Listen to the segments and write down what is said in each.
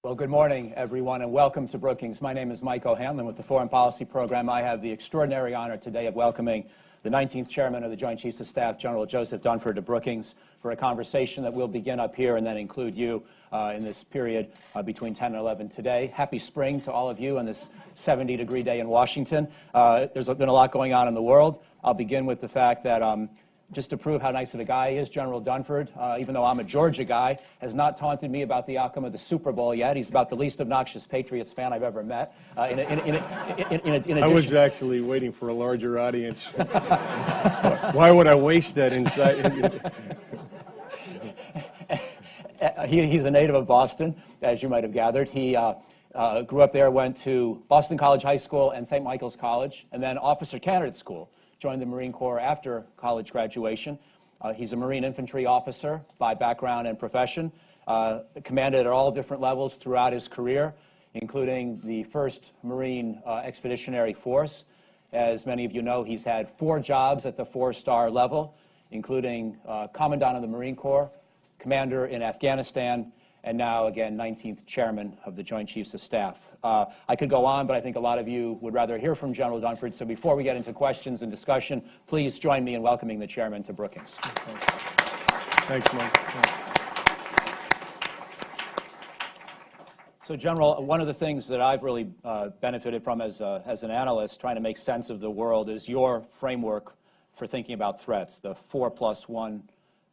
Well, good morning, everyone, and welcome to Brookings. My name is Mike O'Hanlon with the Foreign Policy Program. I have the extraordinary honor today of welcoming the 19th Chairman of the Joint Chiefs of Staff, General Joseph Dunford, to Brookings for a conversation that will begin up here and then include you in this period between 10 and 11 today. Happy spring to all of you on this 70-degree day in Washington. There's been a lot going on in the world. I'll begin with the fact that just to prove how nice of a guy he is, General Dunford, even though I'm a Georgia guy, has not taunted me about the outcome of the Super Bowl yet. He's about the least obnoxious Patriots fan I've ever met. In addition, I was actually waiting for a larger audience. Why would I waste that inside? He's a native of Boston, as you might have gathered. He grew up there, went to Boston College High School and St. Michael's College, and then Officer Candidate School. Joined the Marine Corps after college graduation. He's a Marine infantry officer by background and profession, commanded at all different levels throughout his career, including the 1st Marine Expeditionary Force. As many of you know, he's had 4 jobs at the 4-star level, including Commandant of the Marine Corps, Commander in Afghanistan, and now, again, 19th Chairman of the Joint Chiefs of Staff. I could go on, but I think a lot of you would rather hear from General Dunford. So before we get into questions and discussion, please join me in welcoming the Chairman to Brookings. Thanks, Mike. So, General, one of the things that I've really benefited from as an analyst trying to make sense of the world is your framework for thinking about threats, the 4+1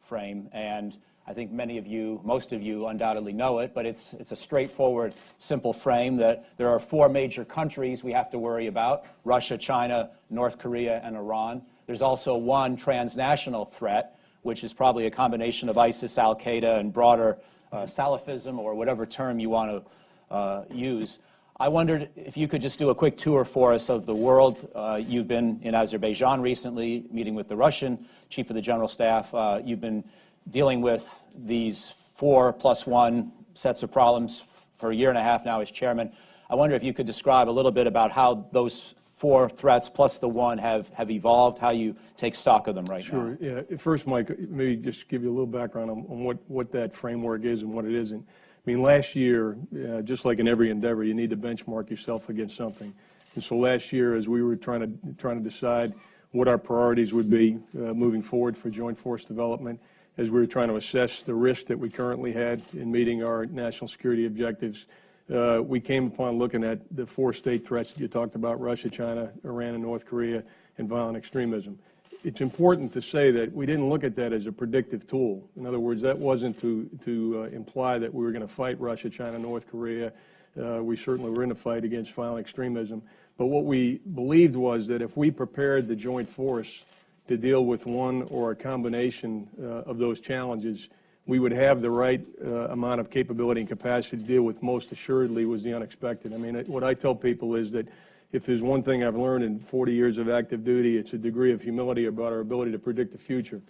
frame. And I think many of you, most of you undoubtedly know it, but it's a straightforward, simple frame that there are 4 major countries we have to worry about: Russia, China, North Korea, and Iran. There's also one transnational threat, which is probably a combination of ISIS, Al-Qaeda, and broader Salafism, or whatever term you want to use. I wondered if you could just do a quick tour for us of the world. You've been in Azerbaijan recently, meeting with the Russian Chief of the General Staff. You've been dealing with these 4+1 sets of problems for a year and a half now as chairman. I wonder if you could describe a little bit about how those 4 threats plus the 1 have evolved, how you take stock of them right now. Sure. Yeah. First, Mike, maybe just give you a little background on what that framework is and what it isn't. I mean, last year, just like in every endeavor, you need to benchmark yourself against something. And so last year, as we were trying to decide what our priorities would be moving forward for joint force development, as we were trying to assess the risk that we currently had in meeting our national security objectives, we came upon looking at the 4 state threats that you talked about: Russia, China, Iran, and North Korea, and violent extremism. It's important to say that we didn't look at that as a predictive tool. In other words, that wasn't to imply that we were going to fight Russia, China, North Korea. We certainly were in a fight against violent extremism. But what we believed was that if we prepared the joint force to deal with one or a combination of those challenges, we would have the right amount of capability and capacity to deal with most assuredly was the unexpected. I mean, what I tell people is that if there's one thing I've learned in 40 years of active duty, it's a degree of humility about our ability to predict the future.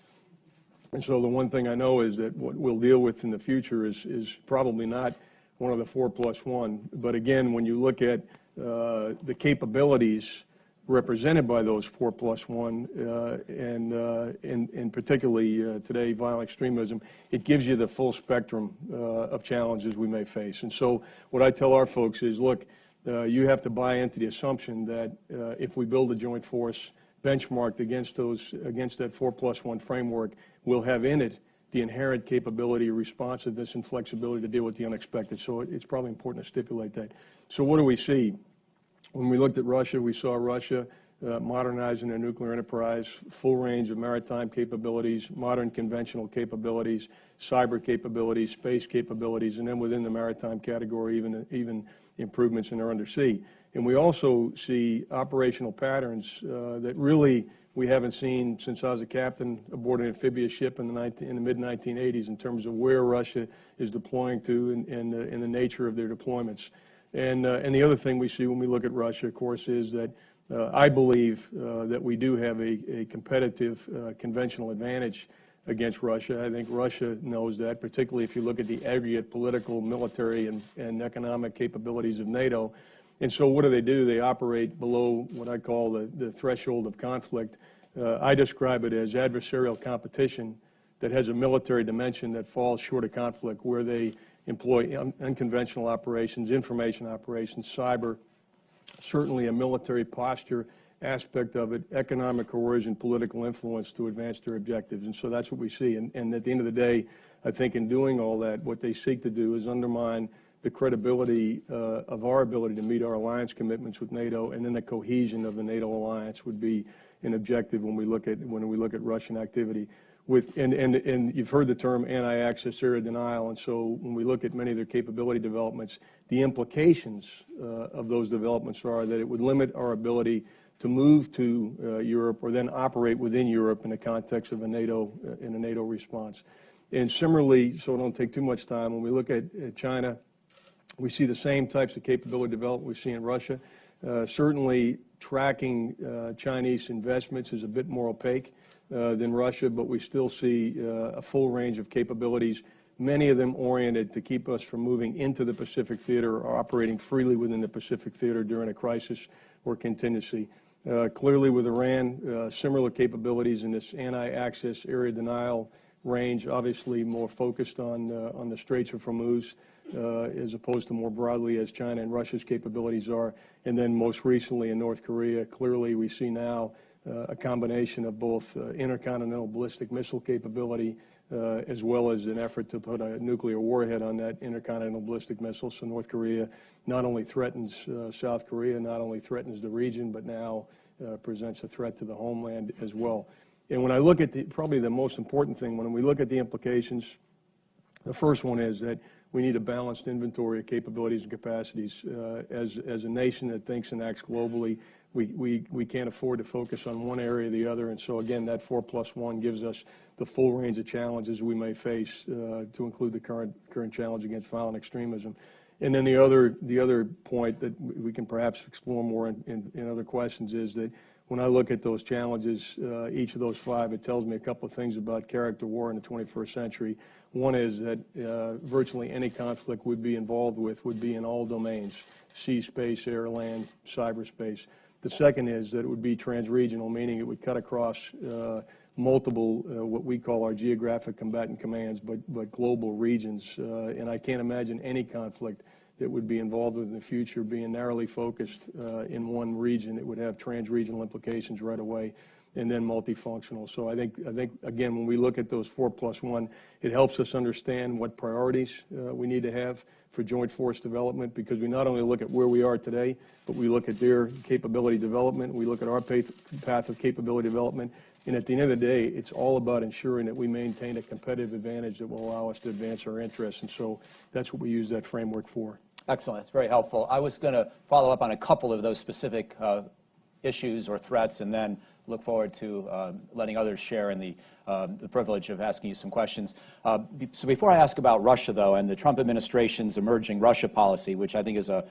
And so the one thing I know is that what we'll deal with in the future is probably not one of the 4+1. But again, when you look at the capabilities represented by those 4+1, and particularly today, violent extremism, it gives you the full spectrum of challenges we may face. And so what I tell our folks is, look, you have to buy into the assumption that if we build a joint force benchmarked against that 4+1 framework, we'll have in it the inherent capability, responsiveness, and flexibility to deal with the unexpected. So it's probably important to stipulate that. So what do we see? When we looked at Russia, we saw Russia modernizing their nuclear enterprise, full range of maritime capabilities, modern conventional capabilities, cyber capabilities, space capabilities, and then within the maritime category, even improvements in their undersea. And we also see operational patterns that really we haven't seen since I was a captain aboard an amphibious ship in the mid-1980s in terms of where Russia is deploying to and the nature of their deployments. And the other thing we see when we look at Russia, of course, is that I believe that we do have a competitive conventional advantage against Russia. I think Russia knows that, particularly if you look at the aggregate political, military, and economic capabilities of NATO. And so what do? They operate below what I call the threshold of conflict. I describe it as adversarial competition that has a military dimension that falls short of conflict, where they employ unconventional operations, information operations, cyber, certainly a military posture aspect of it, economic coercion, political influence to advance their objectives. And so that's what we see. And at the end of the day, I think in doing all that, what they seek to do is undermine the credibility of our ability to meet our alliance commitments with NATO, and then the cohesion of the NATO alliance would be an objective when we look at Russian activity. And you've heard the term anti-access area denial, and so when we look at many of their capability developments, the implications of those developments are that it would limit our ability to move to Europe or then operate within Europe in the context of a NATO response. And similarly, so I don't take too much time, when we look at China, we see the same types of capability development we see in Russia. Certainly, tracking Chinese investments is a bit more opaque than Russia, but we still see a full range of capabilities, many of them oriented to keep us from moving into the Pacific theater or operating freely within the Pacific theater during a crisis or contingency. Clearly, with Iran, similar capabilities in this anti-access area denial range, obviously more focused on the Straits of Hormuz, as opposed to more broadly as China and Russia's capabilities are. And then most recently in North Korea, clearly we see now a combination of both intercontinental ballistic missile capability as well as an effort to put a nuclear warhead on that intercontinental ballistic missile. So North Korea not only threatens South Korea, not only threatens the region, but now presents a threat to the homeland as well. And when I look at probably the most important thing, when we look at the implications, the first one is that we need a balanced inventory of capabilities and capacities. As a nation that thinks and acts globally, we can't afford to focus on one area or the other. And so, again, that 4+1 gives us the full range of challenges we may face, to include the current challenge against violent extremism. And then the other point that we can perhaps explore more in other questions is that when I look at those challenges, each of those five, it tells me a couple of things about character war in the 21st century. One is that virtually any conflict we'd be involved with would be in all domains: sea, space, air, land, cyberspace. The second is that it would be transregional, meaning it would cut across multiple, what we call our geographic combatant commands, but global regions. And I can't imagine any conflict that would be involved with in the future being narrowly focused in one region. It would have transregional implications right away, and then multifunctional. So I think again, when we look at those 4+1, it helps us understand what priorities we need to have for joint force development, because we not only look at where we are today, but we look at their capability development, we look at our path of capability development, and at the end of the day, it's all about ensuring that we maintain a competitive advantage that will allow us to advance our interests, and so that's what we use that framework for. Excellent. It's very helpful. I was going to follow up on a couple of those specific issues or threats, and then look forward to letting others share in the privilege of asking you some questions. So before I ask about Russia, though, and the Trump administration's emerging Russia policy, which I think is a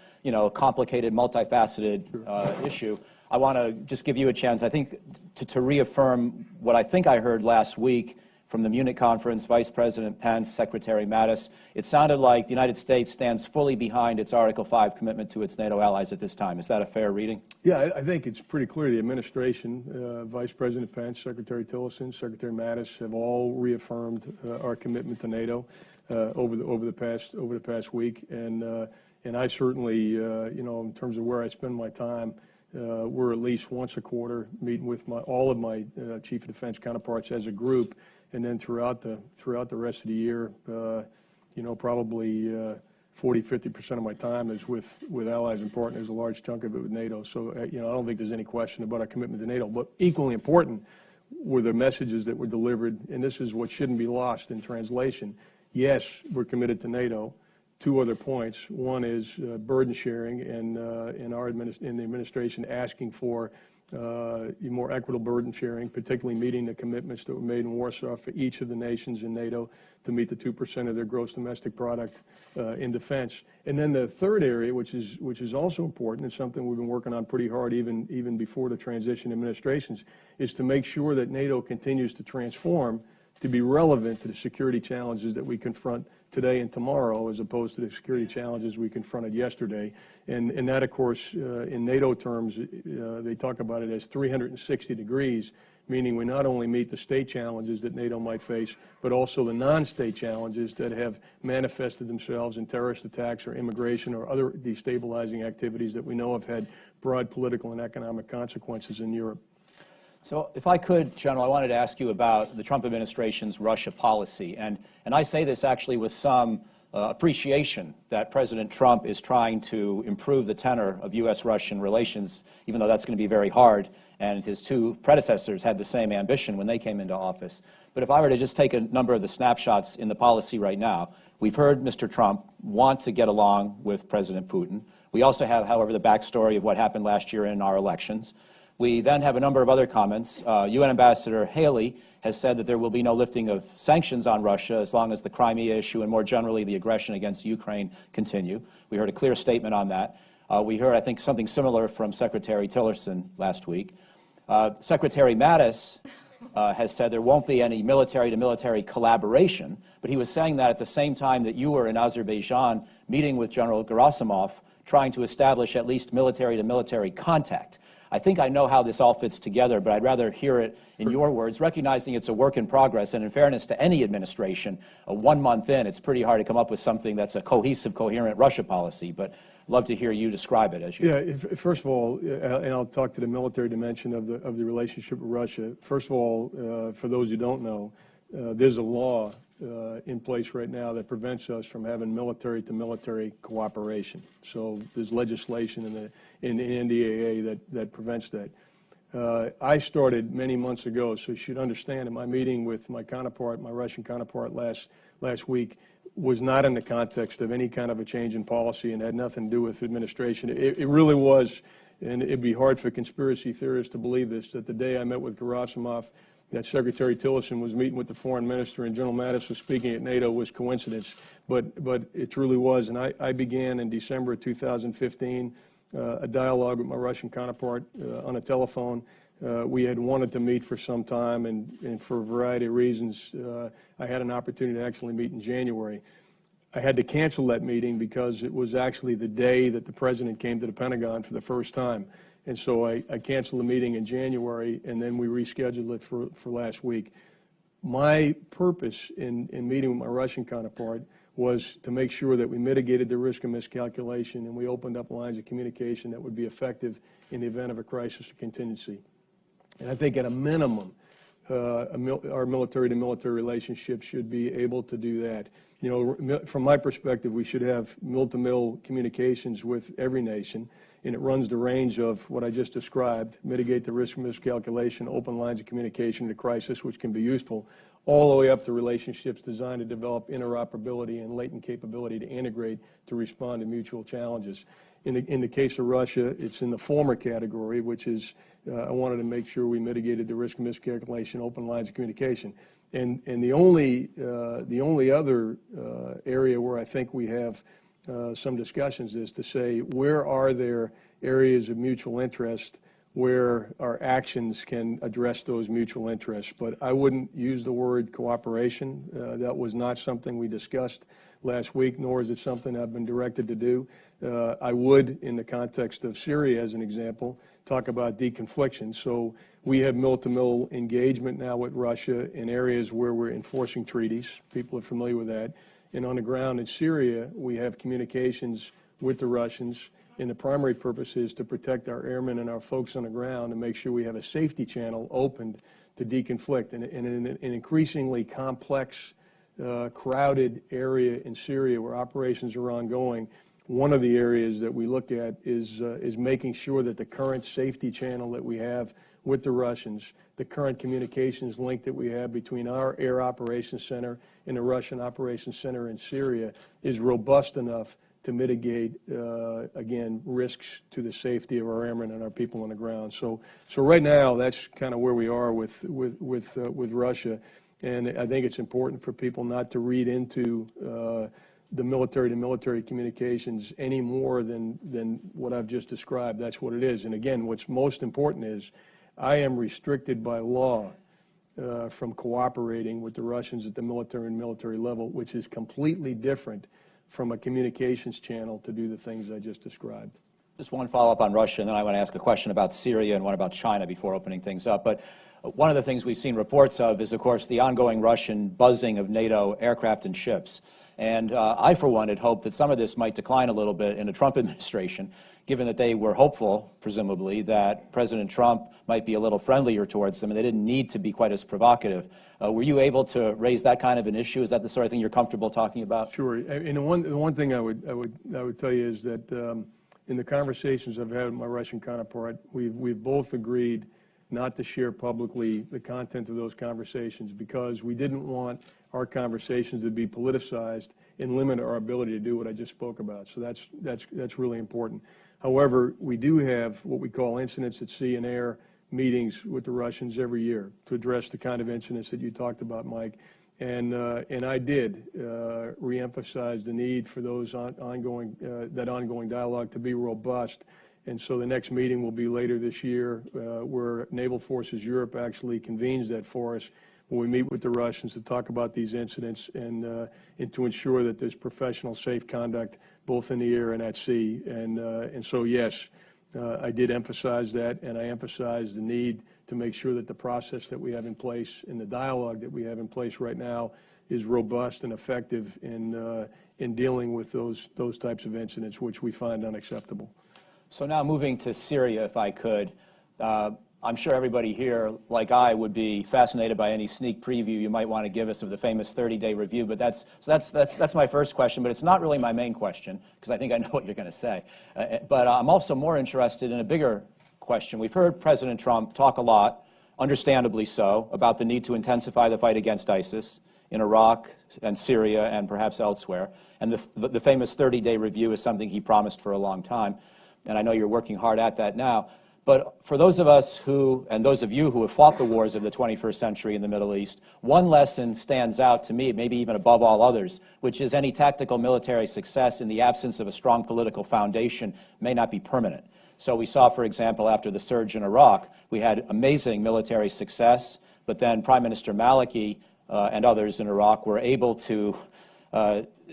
complicated, multifaceted issue, I want to just give you a chance, I think, to reaffirm what I think I heard last week from the Munich conference, Vice President Pence, Secretary Mattis. It sounded like the United States stands fully behind its Article 5 commitment to its NATO allies at this time. Is that a fair reading? Yeah, I think it's pretty clear the administration, Vice President Pence, Secretary Tillerson, Secretary Mattis have all reaffirmed our commitment to NATO over the past week, and I certainly, in terms of where I spend my time, we're at least once a quarter meeting with all of my chief of defense counterparts as a group. And then throughout the rest of the year, probably 40–50% of my time is with allies and partners, a large chunk of it with NATO. So, I don't think there's any question about our commitment to NATO. But equally important were the messages that were delivered, and this is what shouldn't be lost in translation. Yes, we're committed to NATO. Two other points. One is burden sharing, and in the administration asking for more equitable burden sharing, particularly meeting the commitments that were made in Warsaw for each of the nations in NATO to meet the 2% of their gross domestic product in defense. And then the third area, which is also important, and something we've been working on pretty hard even before the transition administrations, is to make sure that NATO continues to transform to be relevant to the security challenges that we confront today and tomorrow, as opposed to the security challenges we confronted yesterday. And that, of course, in NATO terms, they talk about it as 360 degrees, meaning we not only meet the state challenges that NATO might face, but also the non-state challenges that have manifested themselves in terrorist attacks or immigration or other destabilizing activities that we know have had broad political and economic consequences in Europe. So if I could, General, I wanted to ask you about the Trump administration's Russia policy. And I say this actually with some appreciation that President Trump is trying to improve the tenor of U.S.-Russian relations, even though that's going to be very hard. And his two predecessors had the same ambition when they came into office. But if I were to just take a number of the snapshots in the policy right now, we've heard Mr. Trump want to get along with President Putin. We also have, however, the backstory of what happened last year in our elections. We then have a number of other comments. UN Ambassador Haley has said that there will be no lifting of sanctions on Russia as long as the Crimea issue and more generally the aggression against Ukraine continue. We heard a clear statement on that. We heard, I think, something similar from Secretary Tillerson last week. Secretary Mattis has said there won't be any military-to-military collaboration, but he was saying that at the same time that you were in Azerbaijan meeting with General Gerasimov, trying to establish at least military-to-military contact. I think I know how this all fits together, but I'd rather hear it in your words, recognizing it's a work in progress, and in fairness to any administration, 1 month in, it's pretty hard to come up with something that's a cohesive, coherent Russia policy, but I'd love to hear you describe it as you. Yeah, first of all, and I'll talk to the military dimension of the relationship with Russia. First of all, for those who don't know, there's a law in place right now that prevents us from having military-to-military cooperation. So there's legislation in the NDAA that prevents that. I started many months ago, so you should understand in my meeting with my counterpart, my Russian counterpart last week, was not in the context of any kind of a change in policy and had nothing to do with administration. It really was, and it'd be hard for conspiracy theorists to believe this, that the day I met with Gerasimov, that Secretary Tillerson was meeting with the foreign minister and General Mattis was speaking at NATO was coincidence, but it truly was. And I began in December of 2015 a dialogue with my Russian counterpart on a telephone. We had wanted to meet for some time, and for a variety of reasons, I had an opportunity to actually meet in January. I had to cancel that meeting because it was actually the day that the president came to the Pentagon for the first time. And so I canceled the meeting in January, and then we rescheduled it for last week. My purpose in meeting with my Russian counterpart was to make sure that we mitigated the risk of miscalculation and we opened up lines of communication that would be effective in the event of a crisis or contingency. And I think at a minimum, our military-to-military relationship should be able to do that. You know, from my perspective, we should have mil-to-mil communications with every nation, and it runs the range of what I just described: mitigate the risk of miscalculation, open lines of communication to crisis, which can be useful, all the way up to relationships designed to develop interoperability and latent capability to integrate to respond to mutual challenges. In the case of Russia, it's in the former category, which is I wanted to make sure we mitigated the risk of miscalculation, open lines of communication. And the only other area where I think we have some discussions is to say, where are there areas of mutual interest where our actions can address those mutual interests? But I wouldn't use the word cooperation. That was not something we discussed last week, nor is it something I've been directed to do. I would, in the context of Syria as an example, talk about deconfliction. So we have mil-to-mil engagement now with Russia in areas where we're enforcing treaties. People are familiar with that. And on the ground in Syria, we have communications with the Russians, and the primary purpose is to protect our airmen and our folks on the ground and make sure we have a safety channel opened to deconflict. And in an increasingly complex, crowded area in Syria where operations are ongoing, one of the areas that we look at is making sure that the current safety channel that we have with the Russians, the current communications link that we have between our Air Operations Center and the Russian Operations Center in Syria is robust enough to mitigate, again, risks to the safety of our airmen and our people on the ground. So right now, that's kind of where we are with Russia, and I think it's important for people not to read into the military-to-military communications any more than what I've just described. That's what it is. And again, what's most important is I am restricted by law from cooperating with the Russians at the military and military level, which is completely different from a communications channel to do the things I just described. Just one follow-up on Russia, and then I want to ask a question about Syria and one about China before opening things up. But one of the things we've seen reports of is, of course, the ongoing Russian buzzing of NATO aircraft and ships. And I, for one, had hoped that some of this might decline a little bit in the Trump administration, given that they were hopeful, presumably, that President Trump might be a little friendlier towards them, and they didn't need to be quite as provocative. Were you able to raise that kind of an issue? Is that the sort of thing you're comfortable talking about? Sure. And the one thing I would tell you is that in the conversations I've had with my Russian counterpart, we've both agreed not to share publicly the content of those conversations because we didn't want our conversations to be politicized and limit our ability to do what I just spoke about. So that's really important. However, we do have what we call incidents at sea and air meetings with the Russians every year to address the kind of incidents that you talked about, Mike. And I did reemphasize the need for those ongoing dialogue to be robust. And so the next meeting will be later this year, where Naval Forces Europe actually convenes that for us, when we meet with the Russians to talk about these incidents and to ensure that there's professional, safe conduct both in the air and at sea. And so, yes, I did emphasize that, and I emphasized the need to make sure that the process that we have in place and the dialogue that we have in place right now is robust and effective in dealing with those types of incidents, which we find unacceptable. So now moving to Syria, if I could. I'm sure everybody here, like I, would be fascinated by any sneak preview you might want to give us of the famous 30-day review. But that's my first question, but it's not really my main question, because I think I know what you're going to say. But I'm also more interested in a bigger question. We've heard President Trump talk a lot, understandably so, about the need to intensify the fight against ISIS in Iraq and Syria and perhaps elsewhere. And the famous 30-day review is something he promised for a long time. And I know you're working hard at that now. But for those of us who, and those of you who have fought the wars of the 21st century in the Middle East, one lesson stands out to me, maybe even above all others, which is any tactical military success in the absence of a strong political foundation may not be permanent. So we saw, for example, after the surge in Iraq, we had amazing military success, but then Prime Minister Maliki and others in Iraq were able to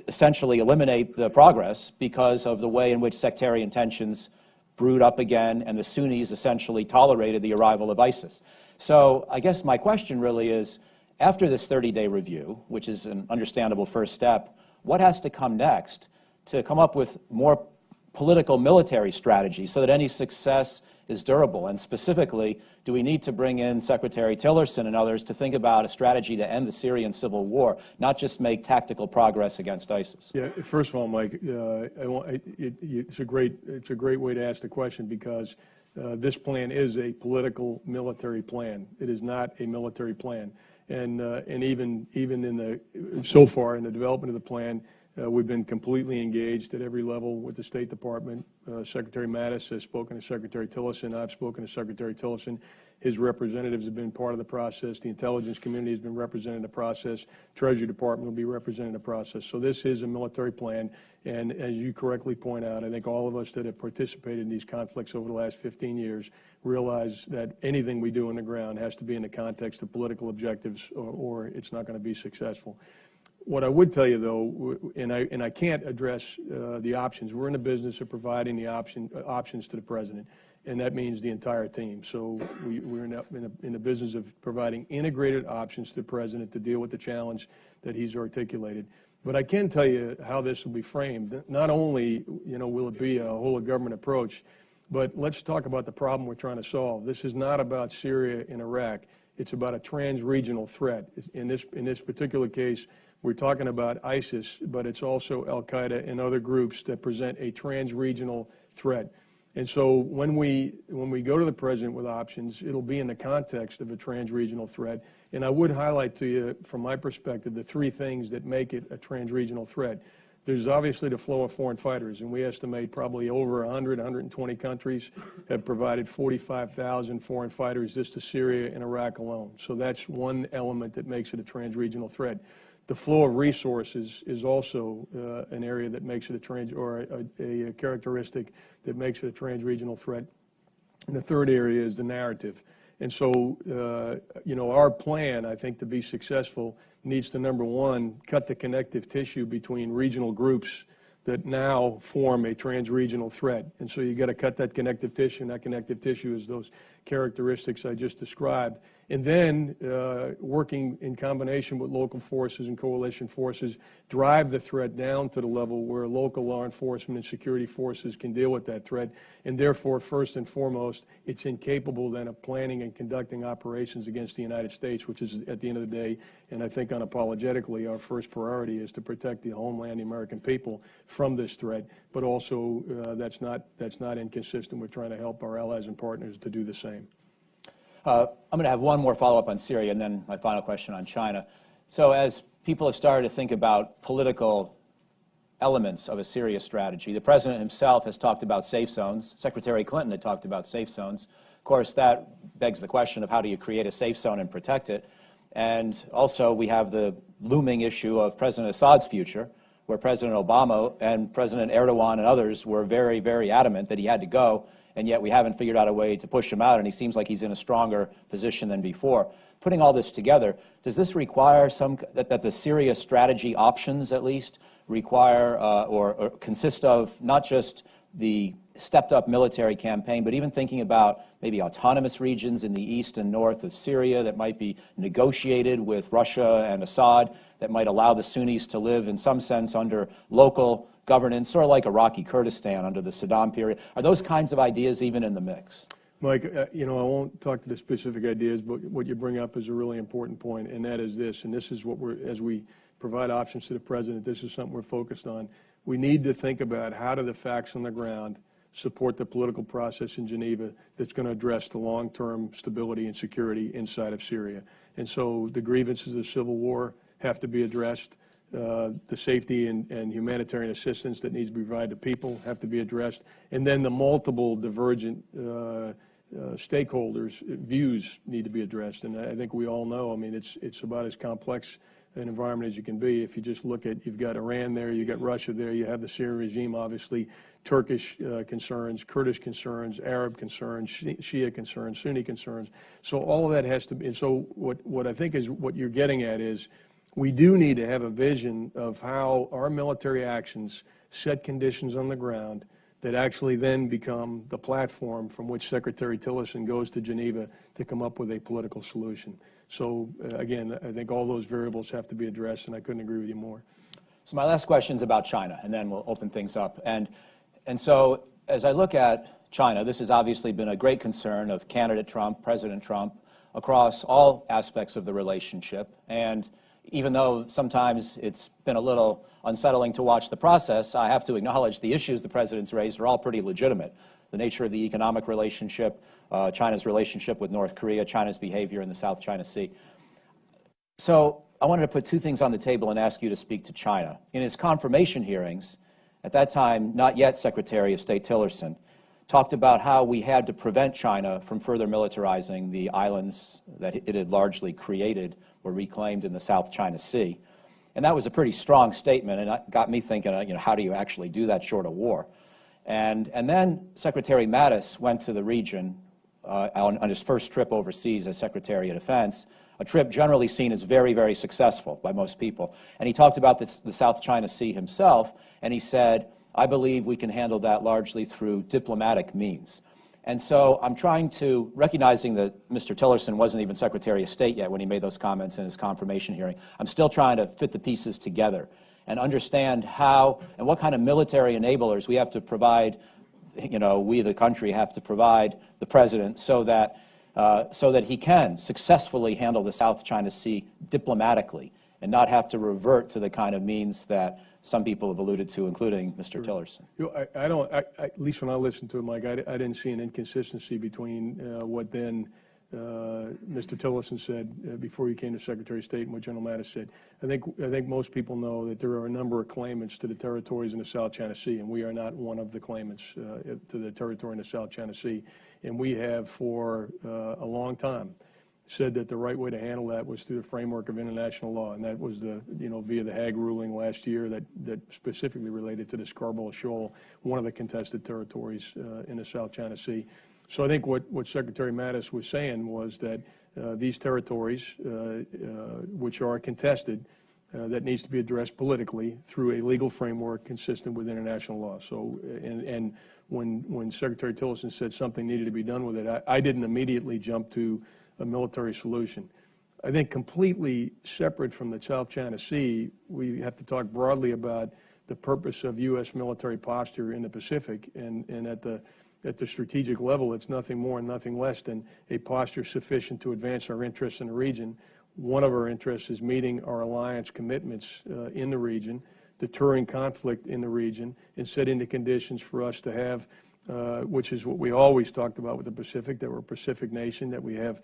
essentially eliminate the progress because of the way in which sectarian tensions brewed up again, and the Sunnis essentially tolerated the arrival of ISIS. So I guess my question really is, after this 30-day review, which is an understandable first step, what has to come next to come up with more political military strategy so that any success is durable? And specifically, do we need to bring in Secretary Tillerson and others to think about a strategy to end the Syrian civil war, not just make tactical progress against ISIS? Yeah, first of all, Mike, it's a great way to ask the question, because this plan is a political military plan. It is not a military plan. And even so far in the development of the plan, we've been completely engaged at every level with the State Department. Secretary Mattis has spoken to Secretary Tillerson. I've spoken to Secretary Tillerson. His representatives have been part of the process. The intelligence community has been represented in the process. Treasury Department will be represented in the process. So this is a military plan. And as you correctly point out, I think all of us that have participated in these conflicts over the last 15 years realize that anything we do on the ground has to be in the context of political objectives, or it's not going to be successful. What I would tell you, though, and I can't address the options. We're in the business of providing the options to the president, and that means the entire team. So we're in the business of providing integrated options to the president to deal with the challenge that he's articulated. But I can tell you how this will be framed. Not only, will it be a whole of government approach, but let's talk about the problem we're trying to solve. This is not about Syria and Iraq. It's about a trans-regional threat. In this particular case, we're talking about ISIS, but it's also al-Qaeda and other groups that present a trans-regional threat. And so when we go to the president with options, it'll be in the context of a trans-regional threat. And I would highlight to you, from my perspective, the three things that make it a trans-regional threat. There's obviously the flow of foreign fighters, and we estimate probably over 100, 120 countries have provided 45,000 foreign fighters just to Syria and Iraq alone. So that's one element that makes it a trans-regional threat. The flow of resources is also an area that makes it a characteristic that makes it a trans-regional threat. And the third area is the narrative. And so, our plan, I think, to be successful needs to, number one, cut the connective tissue between regional groups that now form a trans-regional threat. And so you got to cut that connective tissue, and that connective tissue is those characteristics I just described. And then working in combination with local forces and coalition forces, drive the threat down to the level where local law enforcement and security forces can deal with that threat. And therefore, first and foremost, it's incapable then of planning and conducting operations against the United States, which is, at the end of the day, and I think unapologetically, our first priority is to protect the homeland, the American people, from this threat. But also, that's not inconsistent with trying to help our allies and partners to do the same. I'm going to have one more follow-up on Syria and then my final question on China. So as people have started to think about political elements of a Syria strategy, the President himself has talked about safe zones. Secretary Clinton had talked about safe zones. Of course, that begs the question of how do you create a safe zone and protect it? And also we have the looming issue of President Assad's future, where President Obama and President Erdogan and others were very, very adamant that he had to go, and yet we haven't figured out a way to push him out, and he seems like he's in a stronger position than before. Putting all this together, does this require that the Syria strategy options, at least, require or consist of not just the stepped-up military campaign, but even thinking about maybe autonomous regions in the east and north of Syria that might be negotiated with Russia and Assad, that might allow the Sunnis to live in some sense under local governance, sort of like Iraqi Kurdistan under the Saddam period? Are those kinds of ideas even in the mix? Mike, I won't talk to the specific ideas, but what you bring up is a really important point, and that is this, and this is what as we provide options to the President, this is something we're focused on. We need to think about how do the facts on the ground support the political process in Geneva that's going to address the long-term stability and security inside of Syria. And so the grievances of civil war have to be addressed. The safety and humanitarian assistance that needs to be provided to people have to be addressed. And then the multiple divergent stakeholders' views need to be addressed. And I think we all know, I mean, it's about as complex an environment as you can be. If you just look at, you've got Iran there, you've got Russia there, you have the Syrian regime, obviously, Turkish concerns, Kurdish concerns, Arab concerns, Shia concerns, Sunni concerns. So all of that has to be, and so what I think is what you're getting at is we do need to have a vision of how our military actions set conditions on the ground that actually then become the platform from which Secretary Tillerson goes to Geneva to come up with a political solution. So, again, I think all those variables have to be addressed, and I couldn't agree with you more. So my last question is about China, and then we'll open things up. And so as I look at China, this has obviously been a great concern of candidate Trump, President Trump, across all aspects of the relationship. And even though sometimes it's been a little unsettling to watch the process, I have to acknowledge the issues the President's raised are all pretty legitimate. The nature of the economic relationship, China's relationship with North Korea, China's behavior in the South China Sea. So I wanted to put two things on the table and ask you to speak to China. In his confirmation hearings, at that time, not yet Secretary of State Tillerson, talked about how we had to prevent China from further militarizing the islands that it had largely created or reclaimed in the South China Sea. And that was a pretty strong statement, and it got me thinking, how do you actually do that short of war? And then Secretary Mattis went to the region on his first trip overseas as Secretary of Defense, a trip generally seen as very, very successful by most people. And he talked about the South China Sea himself, and he said, I believe we can handle that largely through diplomatic means. And so I'm trying to, recognizing that Mr. Tillerson wasn't even Secretary of State yet when he made those comments in his confirmation hearing, I'm still trying to fit the pieces together and understand how and what kind of military enablers we have to provide, we the country have to provide the President so that he can successfully handle the South China Sea diplomatically and not have to revert to the kind of means that some people have alluded to, including Mr. Tillerson. At least when I listened to him, Mike, I didn't see an inconsistency between what then Mr. Tillerson said before he came to Secretary of State and what General Mattis said. I think most people know that there are a number of claimants to the territories in the South China Sea, and we are not one of the claimants to the territory in the South China Sea. And we have for a long time said that the right way to handle that was through the framework of international law, and that was via the Hague ruling last year that specifically related to the Scarborough Shoal, one of the contested territories in the South China Sea. So I think what Secretary Mattis was saying was that these territories, which are contested, that needs to be addressed politically through a legal framework consistent with international law. So, and when Secretary Tillerson said something needed to be done with it, I didn't immediately jump to a military solution. I think completely separate from the South China Sea, we have to talk broadly about the purpose of U.S. military posture in the Pacific, and at the strategic level, it's nothing more and nothing less than a posture sufficient to advance our interests in the region. One of our interests is meeting our alliance commitments in the region, deterring conflict in the region, and setting the conditions for us to have, which is what we always talked about with the Pacific, that we're a Pacific nation, that we have,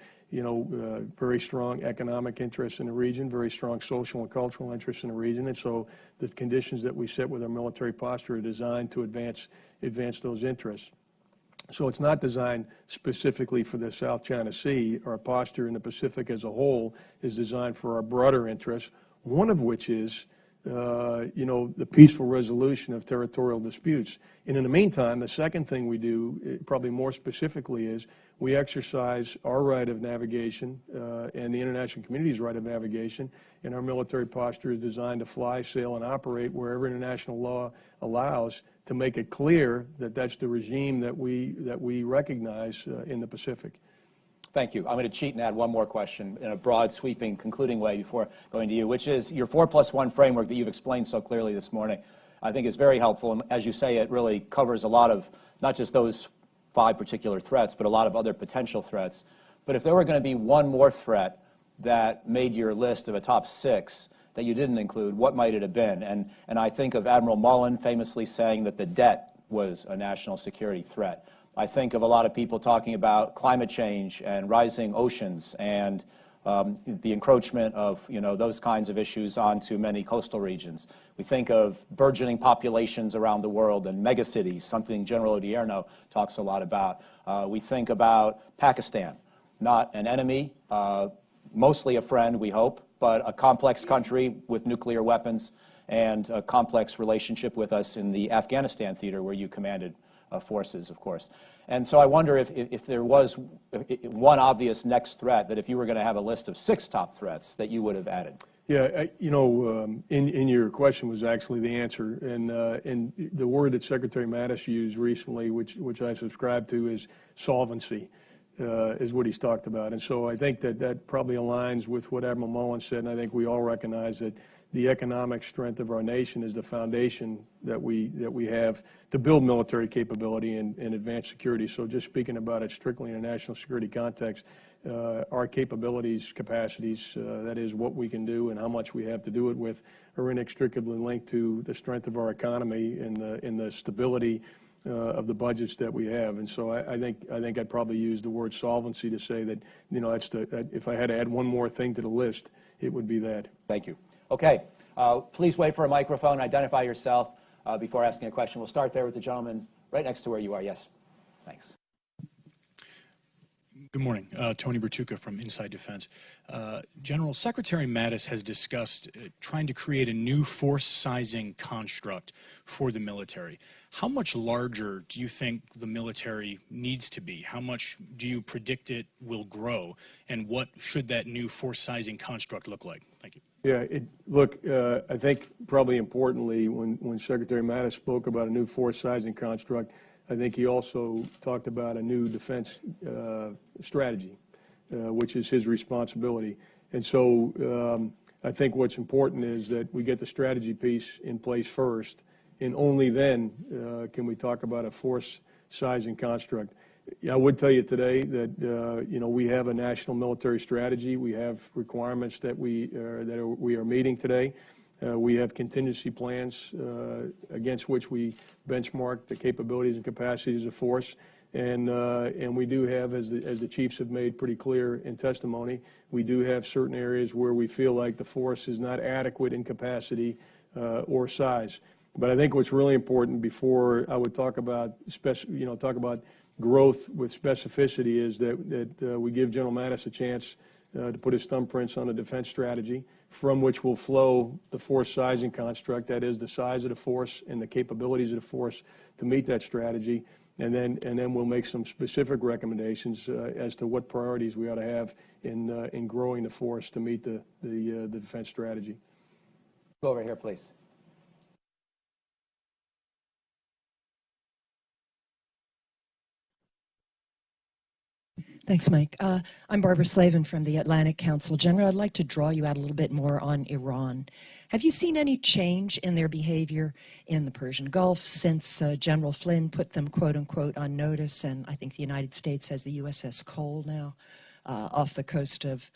very strong economic interests in the region, very strong social and cultural interests in the region. And so the conditions that we set with our military posture are designed to advance those interests. So it's not designed specifically for the South China Sea. Our posture in the Pacific as a whole is designed for our broader interests, one of which is, the peaceful resolution of territorial disputes. And in the meantime, the second thing we do, probably more specifically, is we exercise our right of navigation and the international community's right of navigation, and our military posture is designed to fly, sail, and operate wherever international law allows, to make it clear that that's the regime that we recognize in the Pacific. Thank you. I'm going to cheat and add one more question in a broad, sweeping, concluding way before going to you, which is your 4+1 framework that you've explained so clearly this morning, I think is very helpful. And as you say, it really covers a lot of, not just those 5 particular threats, but a lot of other potential threats. But if there were going to be one more threat that made your list of a top 6 that you didn't include, what might it have been? And I think of Admiral Mullen famously saying that the debt was a national security threat. I think of a lot of people talking about climate change and rising oceans and the encroachment of those kinds of issues onto many coastal regions. We think of burgeoning populations around the world and megacities, something General Odierno talks a lot about. We think about Pakistan, not an enemy, mostly a friend, we hope, but a complex country with nuclear weapons and a complex relationship with us in the Afghanistan theater where you commanded forces, of course. And so I wonder if there was one obvious next threat, that if you were going to have a list of 6 top threats, that you would have added. Yeah, in your question was actually the answer, and the word that Secretary Mattis used recently, which I subscribe to, is solvency, is what he's talked about. And so I think that probably aligns with what Admiral Mullen said, and I think we all recognize that the economic strength of our nation is the foundation that we have to build military capability and advance security. So just speaking about it strictly in a national security context, our capabilities, capacities, that is what we can do and how much we have to do it with, are inextricably linked to the strength of our economy and the stability of the budgets that we have. And so I think I'd probably use the word solvency to say that, if I had to add one more thing to the list, it would be that. Thank you. Okay, please wait for a microphone. Identify yourself before asking a question. We'll start there with the gentleman right next to where you are. Yes, thanks. Good morning. Tony Bertucca from Inside Defense. General, Secretary Mattis has discussed trying to create a new force sizing construct for the military. How much larger do you think the military needs to be? How much do you predict it will grow? And what should that new force sizing construct look like? Thank you. Yeah, I think probably importantly, when Secretary Mattis spoke about a new force sizing construct, I think he also talked about a new defense strategy, which is his responsibility. And so I think what's important is that we get the strategy piece in place first, and only then can we talk about a force sizing construct. I would tell you today that we have a national military strategy. We have requirements that we are meeting today. We have contingency plans against which we benchmark the capabilities and capacities of force, and we do have, as the chiefs have made pretty clear in testimony, we do have certain areas where we feel like the force is not adequate in capacity or size. But I think what's really important, before I would talk about growth with specificity, is that we give General Mattis a chance to put his thumbprints on the defense strategy, from which will flow the force sizing construct, that is the size of the force and the capabilities of the force to meet that strategy. and then we'll make some specific recommendations as to what priorities we ought to have in growing the force to meet the defense strategy. Go over here, please. Thanks, Mike. I'm Barbara Slavin from the Atlantic Council. General, I'd like to draw you out a little bit more on Iran. Have you seen any change in their behavior in the Persian Gulf since General Flynn put them, quote unquote, on notice? And I think the United States has the USS Cole now off the coast of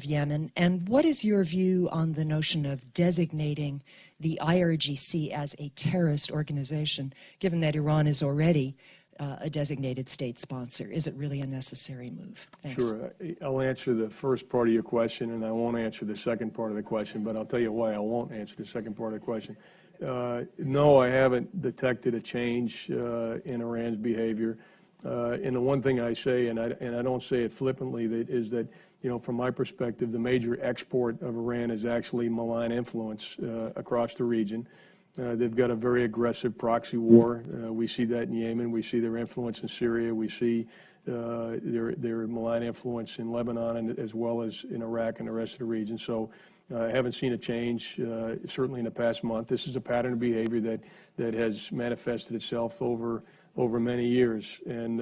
Yemen. And what is your view on the notion of designating the IRGC as a terrorist organization, given that Iran is already a designated state sponsor? Is it really a necessary move? Thanks. Sure. I'll answer the first part of your question, and I won't answer the second part of the question, but I'll tell you why I won't answer the second part of the question. No, I haven't detected a change in Iran's behavior. And the one thing I say, and I don't say it flippantly, is that, you know, from my perspective, the major export of Iran is actually malign influence across the region. They've got a very aggressive proxy war. We see that in Yemen. We see their influence in Syria. We see their malign influence in Lebanon and as well as in Iraq and the rest of the region. So I haven't seen a change, certainly in the past month. This is a pattern of behavior that has manifested itself over many years. And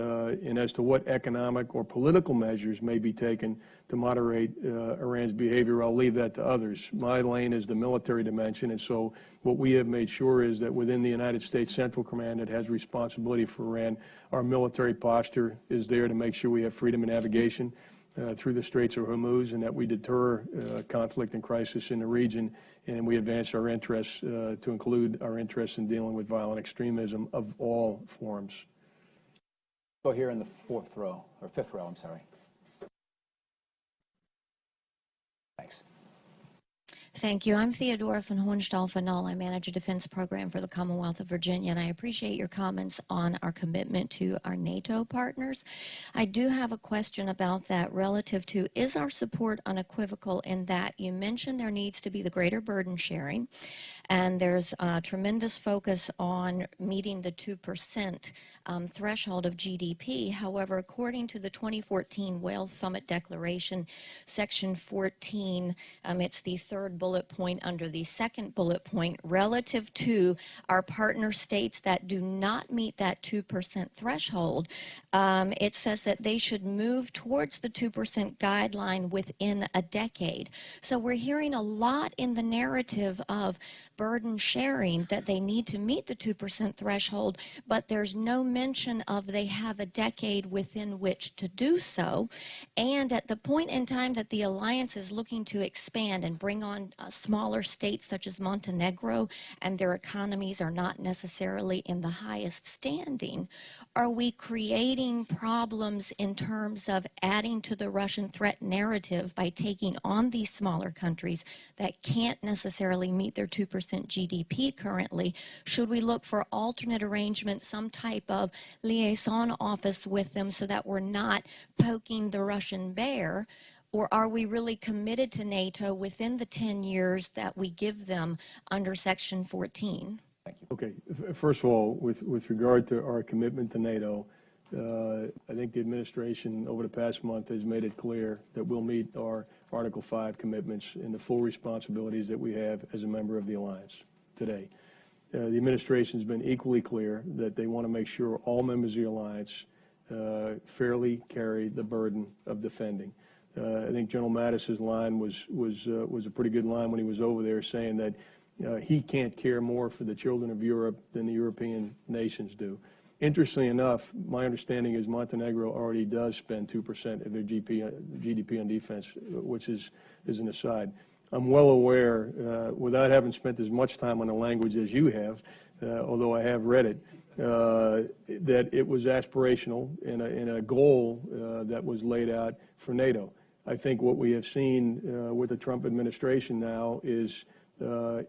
as to what economic or political measures may be taken to moderate Iran's behavior, I'll leave that to others. My lane is the military dimension, and so what we have made sure is that within the United States Central Command that has responsibility for Iran, our military posture is there to make sure we have freedom of navigation through the Straits of Hormuz, and that we deter conflict and crisis in the region, and we advance our interests to include our interests in dealing with violent extremism of all forms. Go here in the fifth row, I'm sorry. Thanks. Thank you. I'm Theodora von Hohenstahl-Fanal. I manage a defense program for the Commonwealth of Virginia, and I appreciate your comments on our commitment to our NATO partners. I do have a question about that relative to, is our support unequivocal in that you mentioned there needs to be the greater burden sharing, and there's a tremendous focus on meeting the 2% threshold of GDP. However, according to the 2014 Wales Summit Declaration, Section 14, it's the third bullet point under the second bullet point, relative to our partner states that do not meet that 2% threshold, it says that they should move towards the 2% guideline within a decade. So we're hearing a lot in the narrative of burden sharing that they need to meet the 2% threshold, but there's no mention of they have a decade within which to do so. And at the point in time that the alliance is looking to expand and bring on smaller states such as Montenegro, and their economies are not necessarily in the highest standing, are we creating problems in terms of adding to the Russian threat narrative by taking on these smaller countries that can't necessarily meet their 2% GDP currently? Should we look for alternate arrangements, some type of liaison office with them so that we're not poking the Russian bear? Or are we really committed to NATO within the 10 years that we give them under Section 14? Thank you. Okay. First of all, with regard to our commitment to NATO, I think the administration over the past month has made it clear that we'll meet our Article 5 commitments and the full responsibilities that we have as a member of the alliance today. The administration has been equally clear that they want to make sure all members of the alliance fairly carry the burden of defending. I think General Mattis's line was a pretty good line when he was over there, saying that he can't care more for the children of Europe than the European nations do. Interestingly enough, my understanding is Montenegro already does spend 2% of their GDP on defense, which is an aside. I'm well aware, without having spent as much time on the language as you have, although I have read it, that it was aspirational and a goal that was laid out for NATO. I think what we have seen with the Trump administration now is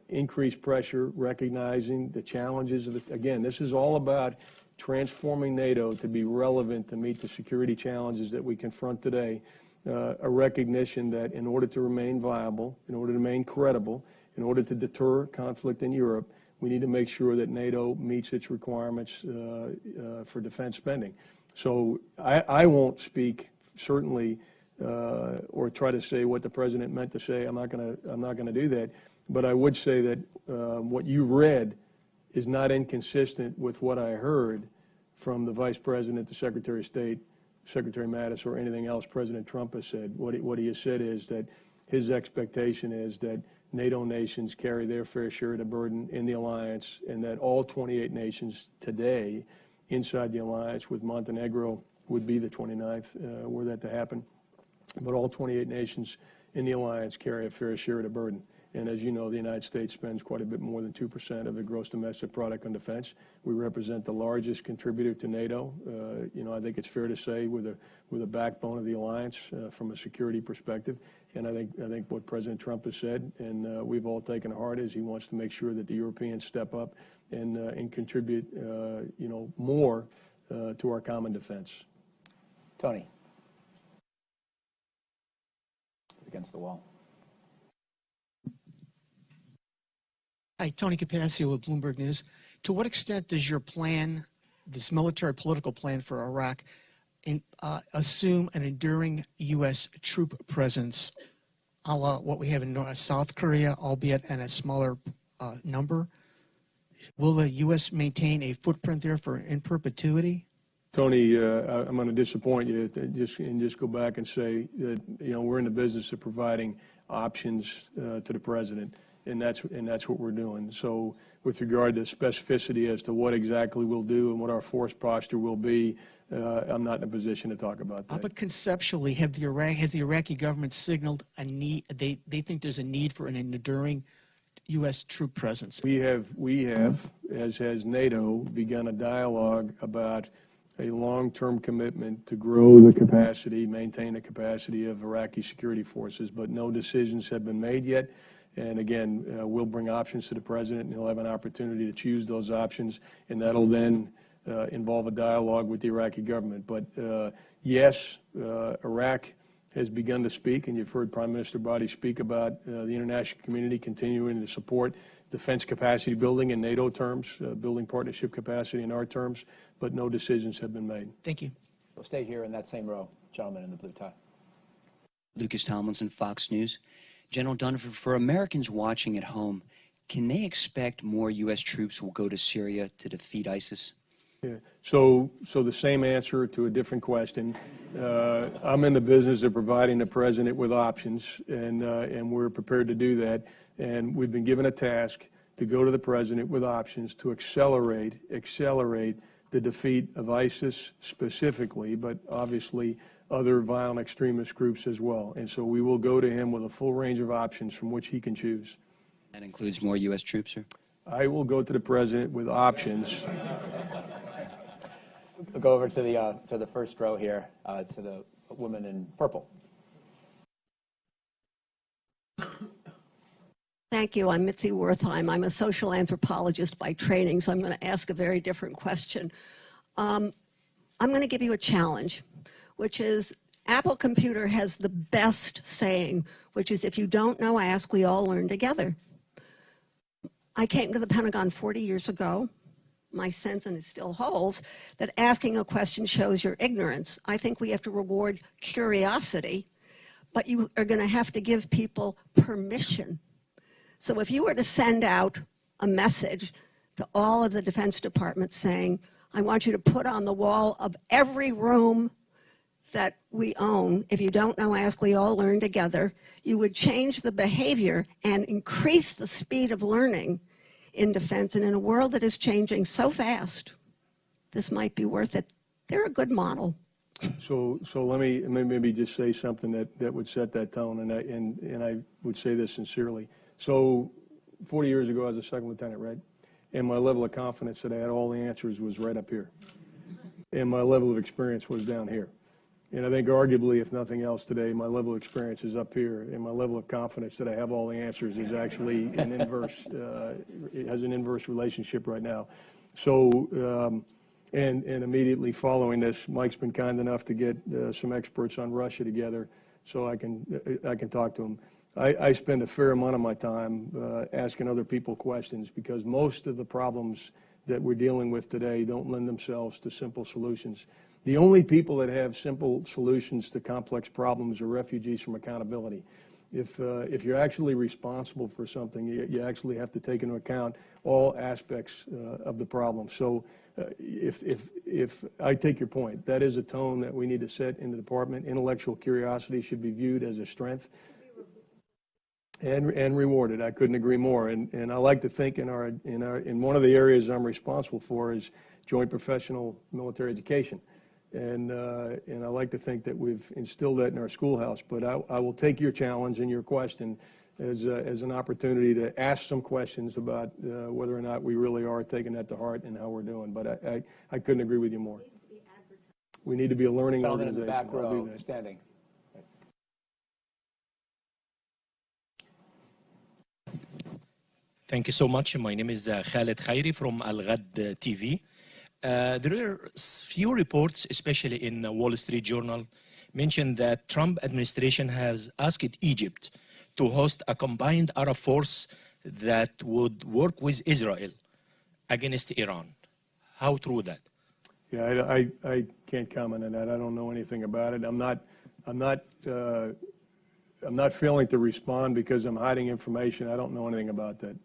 increased pressure, recognizing the challenges of it. Again, this is all about transforming NATO to be relevant to meet the security challenges that we confront today. A recognition that in order to remain viable, in order to remain credible, in order to deter conflict in Europe, we need to make sure that NATO meets its requirements for defense spending. So I won't speak, certainly, or try to say what the president meant to say. I'm not going to do that. But I would say that what you read is not inconsistent with what I heard from the Vice President, the Secretary of State, Secretary Mattis, or anything else President Trump has said. What he has said is that his expectation is that NATO nations carry their fair share of the burden in the alliance, and that all 28 nations today inside the alliance, with Montenegro would be the 29th, were that to happen, but all 28 nations in the alliance carry a fair share of the burden. And as you know, the United States spends quite a bit more than 2% of the gross domestic product on defense. We represent the largest contributor to NATO. I think it's fair to say we're the backbone of the alliance from a security perspective. And I think what President Trump has said, and we've all taken to heart, is he wants to make sure that the Europeans step up and contribute, more to our common defense. Tony. Against the wall. Hi, Tony Capaccio with Bloomberg News. To what extent does your plan, this military political plan for Iraq, assume an enduring U.S. troop presence, a la what we have in South Korea, albeit in a smaller number? Will the U.S. maintain a footprint there in perpetuity? Tony, I'm going to disappoint you and just go back and say that we're in the business of providing options to the president. And that's what we're doing. So with regard to specificity as to what exactly we'll do and what our force posture will be, I'm not in a position to talk about that. But conceptually, has the Iraqi government signaled a need? They think there's a need for an enduring U.S. troop presence. We have, as has NATO, begun a dialogue about a long-term commitment to grow the capacity, maintain the capacity of Iraqi security forces, but no decisions have been made yet. And again, we'll bring options to the president, and he'll have an opportunity to choose those options, and that'll then involve a dialogue with the Iraqi government. But yes, Iraq has begun to speak, and you've heard Prime Minister Badi speak about the international community continuing to support defense capacity building in NATO terms, building partnership capacity in our terms, but no decisions have been made. Thank you. We'll stay here in that same row. Gentleman in the blue tie. Lucas Tomlinson, Fox News. General Dunford, for Americans watching at home, can they expect more U.S. troops will go to Syria to defeat ISIS? Yeah. So the same answer to a different question. I'm in the business of providing the president with options, and we're prepared to do that. And we've been given a task to go to the president with options to accelerate the defeat of ISIS specifically, but obviously other violent extremist groups as well. And so we will go to him with a full range of options from which he can choose. That includes more U.S. troops, sir? I will go to the president with options. We'll go over to the first row here, to the woman in purple. Thank you. I'm Mitzi Wertheim. I'm a social anthropologist by training, so I'm going to ask a very different question. I'm going to give you a challenge, which is Apple Computer has the best saying, which is, if you don't know, ask, we all learn together. I came to the Pentagon 40 years ago. My sense, and it still holds, that asking a question shows your ignorance. I think we have to reward curiosity, but you are going to have to give people permission. So if you were to send out a message to all of the Defense Departments saying, I want you to put on the wall of every room that we own, if you don't know, ask, we all learn together, you would change the behavior and increase the speed of learning in defense. And in a world that is changing so fast, this might be worth it. They're a good model. So let me maybe just say something that would set that tone, and I would say this sincerely. So 40 years ago, I was a second lieutenant, right? And my level of confidence that I had all the answers was right up here. And my level of experience was down here. And I think arguably, if nothing else today, my level of experience is up here, and my level of confidence that I have all the answers is actually an inverse, it has an inverse relationship right now. So, and immediately following this, Mike's been kind enough to get some experts on Russia together so I can talk to them. I spend a fair amount of my time asking other people questions because most of the problems that we're dealing with today don't lend themselves to simple solutions. The only people that have simple solutions to complex problems are refugees from accountability. If you're actually responsible for something, you actually have to take into account all aspects of the problem. So if I take your point, that is a tone that we need to set in the department. Intellectual curiosity should be viewed as a strength and rewarded. I couldn't agree more. And I like to think in one of the areas I'm responsible for is joint professional military education. And I like to think that we've instilled that in our schoolhouse. But I will take your challenge and your question as an opportunity to ask some questions about whether or not we really are taking that to heart and how we're doing. But I couldn't agree with you more. We need to be a learning organization. In the back row, standing. Thank you so much. My name is Khaled Khairi from Al Ghad TV. There are few reports, especially in Wall Street Journal, mention that Trump administration has asked Egypt to host a combined Arab force that would work with Israel against Iran. How true that? Yeah, I can't comment on that. I don't know anything about it. I'm not failing to respond because I'm hiding information. I don't know anything about that.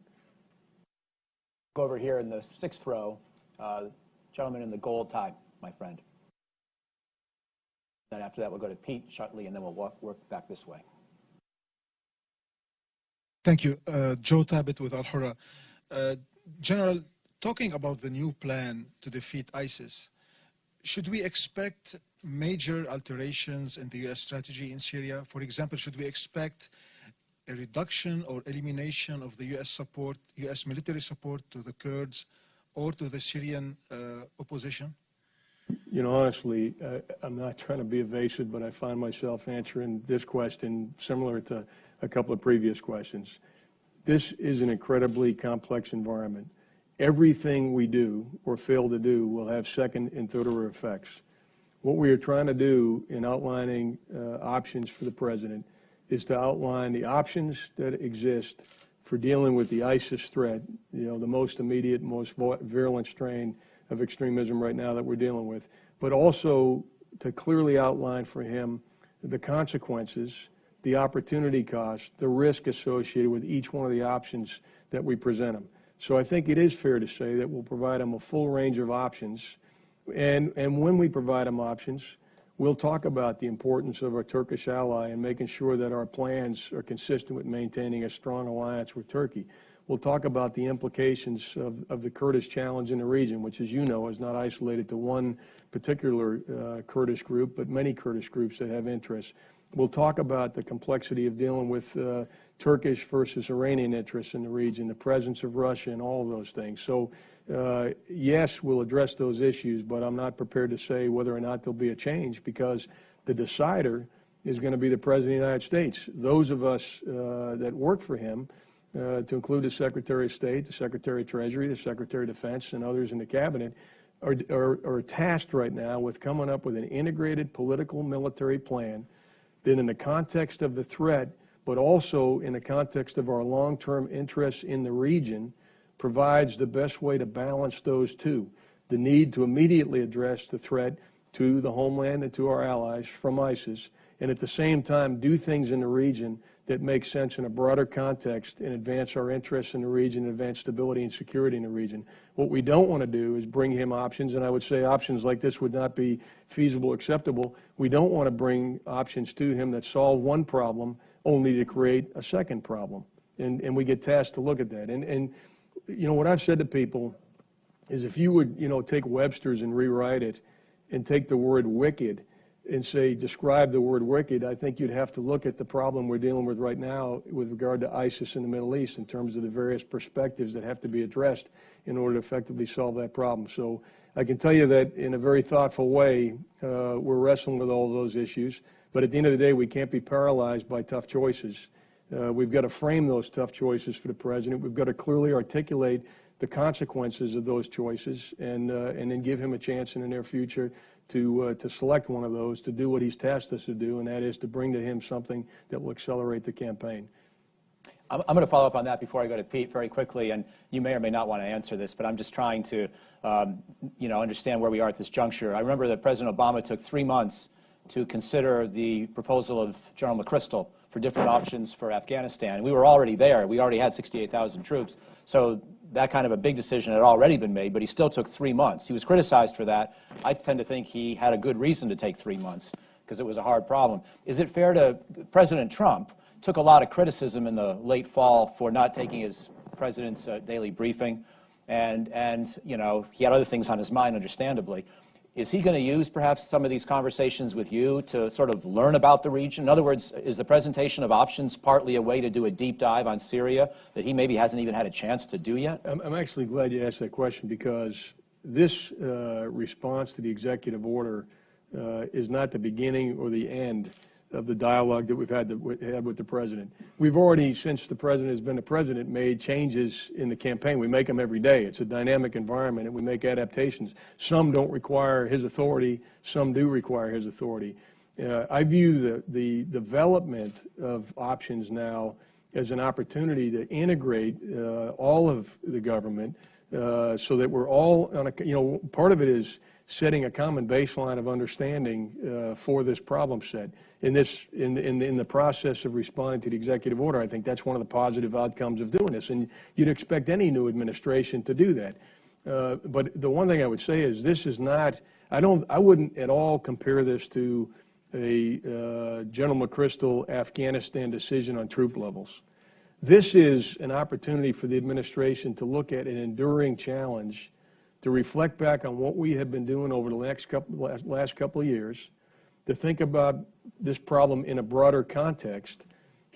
Go over here in the 6th row, gentleman in the gold tie, my friend. Then after that, we'll go to Pete Shutley, and then we'll work back this way. Thank you. Joe Tabit with Al-Hurra. General, talking about the new plan to defeat ISIS, should we expect major alterations in the U.S. strategy in Syria? For example, should we expect a reduction or elimination of the U.S. military support to the Kurds or to the Syrian opposition? You know, honestly, I'm not trying to be evasive, but I find myself answering this question similar to a couple of previous questions. This is an incredibly complex environment. Everything we do or fail to do will have second and third order effects. What we are trying to do in outlining options for the president is to outline the options that exist for dealing with the ISIS threat, you know, the most immediate, most virulent strain of extremism right now that we're dealing with, but also to clearly outline for him the consequences, the opportunity cost, the risk associated with each one of the options that we present him. So I think it is fair to say that we'll provide him a full range of options. And when we provide him options, we'll talk about the importance of our Turkish ally and making sure that our plans are consistent with maintaining a strong alliance with Turkey. We'll talk about the implications of the Kurdish challenge in the region, which, as you know, is not isolated to one particular Kurdish group, but many Kurdish groups that have interests. We'll talk about the complexity of dealing with Turkish versus Iranian interests in the region, the presence of Russia, and all of those things. So, yes, we'll address those issues, but I'm not prepared to say whether or not there'll be a change because the decider is going to be the President of the United States. Those of us that work for him, to include the Secretary of State, the Secretary of Treasury, the Secretary of Defense, and others in the Cabinet, are tasked right now with coming up with an integrated political military plan that in the context of the threat, but also in the context of our long-term interests in the region, provides the best way to balance those two. The need to immediately address the threat to the homeland and to our allies from ISIS, and at the same time do things in the region that make sense in a broader context and advance our interests in the region and advance stability and security in the region. What we don't want to do is bring him options, and I would say options like this would not be feasible, acceptable. We don't want to bring options to him that solve one problem only to create a second problem. And we get tasked to look at that. And you know, what I've said to people is if you would, you know, take Webster's and rewrite it and take the word wicked and say, describe the word wicked, I think you'd have to look at the problem we're dealing with right now with regard to ISIS in the Middle East in terms of the various perspectives that have to be addressed in order to effectively solve that problem. So I can tell you that in a very thoughtful way, we're wrestling with all those issues. But at the end of the day, we can't be paralyzed by tough choices. We've got to frame those tough choices for the president. We've got to clearly articulate the consequences of those choices and then give him a chance in the near future to select one of those to do what he's tasked us to do, and that is to bring to him something that will accelerate the campaign. I'm going to follow up on that before I go to Pete very quickly, and you may or may not want to answer this, but I'm just trying to understand where we are at this juncture. I remember that President Obama took 3 months to consider the proposal of General McChrystal for different options for Afghanistan. We were already there. We already had 68,000 troops. So that kind of a big decision had already been made, but he still took 3 months. He was criticized for that. I tend to think he had a good reason to take 3 months because it was a hard problem. Is it fair to President Trump took a lot of criticism in the late fall for not taking his president's daily briefing, and you know, he had other things on his mind, understandably. Is he going to use perhaps some of these conversations with you to sort of learn about the region? In other words, is the presentation of options partly a way to do a deep dive on Syria that he maybe hasn't even had a chance to do yet? I'm actually glad you asked that question, because this response to the executive order is not the beginning or the end of the dialogue that we've had with the president. We've already, since the president has been the president, made changes in the campaign. We make them every day. It's a dynamic environment, and we make adaptations. Some don't require his authority. Some do require his authority. I view the development of options now as an opportunity to integrate all of the government so that we're all on a, you know, part of it is setting a common baseline of understanding for this problem set. In the process of responding to the executive order, I think that's one of the positive outcomes of doing this, and you'd expect any new administration to do that. But the one thing I would say is this is not, I wouldn't at all compare this to a General McChrystal Afghanistan decision on troop levels. This is an opportunity for the administration to look at an enduring challenge, to reflect back on what we have been doing over the last couple of years, to think about this problem in a broader context,